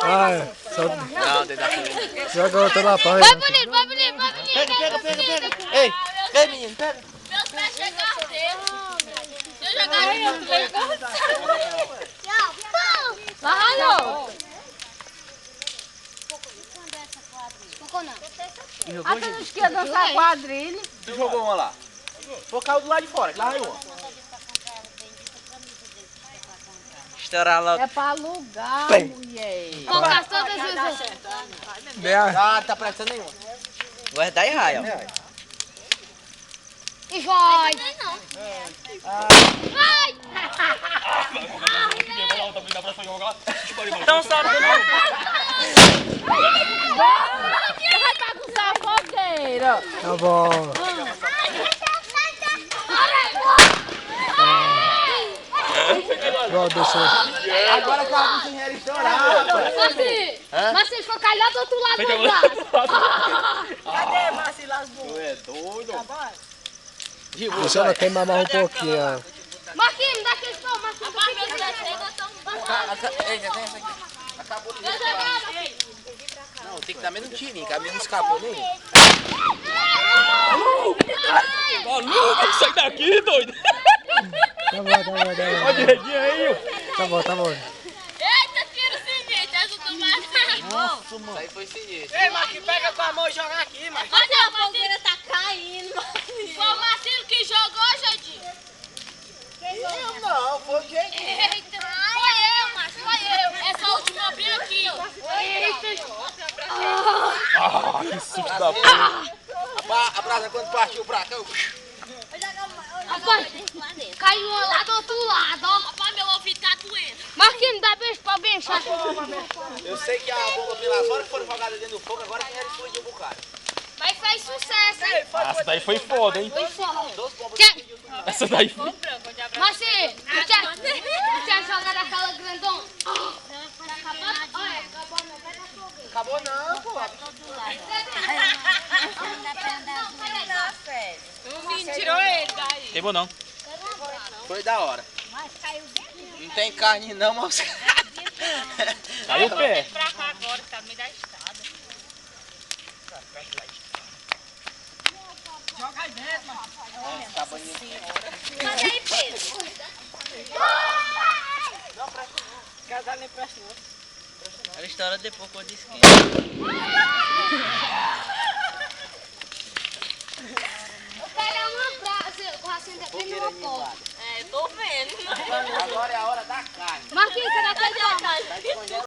Ah, é. Não, tem da frente. Joga outra lá, pai. Vai, bonito, vai, bonito, vai, bonito. Pega. Ei, menino, pega. Meus pés chegaram dentro. Se eu jogar aí, eu tô tchau. Arrasou. Ah, você não quer dançar quadrilha? Tu jogou uma lá. Pô, caiu do lado de fora, que lá caiu uma. Estourar logo. É pra alugar, mulher. Colocar todas as vezes. Ah, tá prestando nenhuma. Vai dar errado, ó. E vai. Vai. Então sabe, Você vai bagunçar a fogueira. Tá bom. Pronto, deixou. agora que a bagunça era estourar. Mas se for cair lá do outro lado do braço. Cadê, Marci Lasbu? Tu é doido. Deixa ela queimar mais um pouquinho, ó. Marquinhos, dá aquele pão, Marquinhos. Ei, já tem essa aqui. Acabou de estourar. Não, tem que dar menos um tirinho, que a minha não escapou nem. Maluco, sai daqui, doido! Tá bom. Olha de redinha aí, Tá bom. Eita, tiro sinistro, ajudou mais. Nossa, mano. Isso aí foi sinistro. Ei, Marquinhos, pega com a mão e joga aqui, Marquinhos. Mas a fogueira tá caindo, Marquinhos. Foi o Marcinho que jogou, Jadinho. Eu não, foi o jeito. Eita, foi eu, Márcio, foi eu. Essa última bem aqui, ó. Eita. Ah, que susto da porra! A brasa quando partiu pra cá, eu... Rapaz, caiu lá do outro lado, ó. Rapaz, meu ouvido tá doendo. Marquinhos, dá beijo pra benção. Eu sei que a bomba pelas horas que foram jogadas dentro do fogo, agora quem era explodiu o bocado. Mas fez sucesso, hein? Essa daí foi foda, hein? Foi foda. Quer? Essa daí foi... Marcinho, tu tinha jogado aquela grandona? Tá acabando? Olha, acabou, não vai dar fogo. Acabou não, pô. O menino tirou ele daí. Queimou não. Foi da hora. Não tem carne não, mas... Caiu o pé. Pra cá agora, tá no meio da estrada. Joga aí dentro, Marquinhos. Tá banho aqui. Mas aí, Pedro. Quero dar nem presta não. Ela estoura depois quando esquenta. Eu quero uma brasa, o Racinho depende de uma porta. É, eu tô vendo. Agora é a hora da carne. Marquinhos, será que ele tá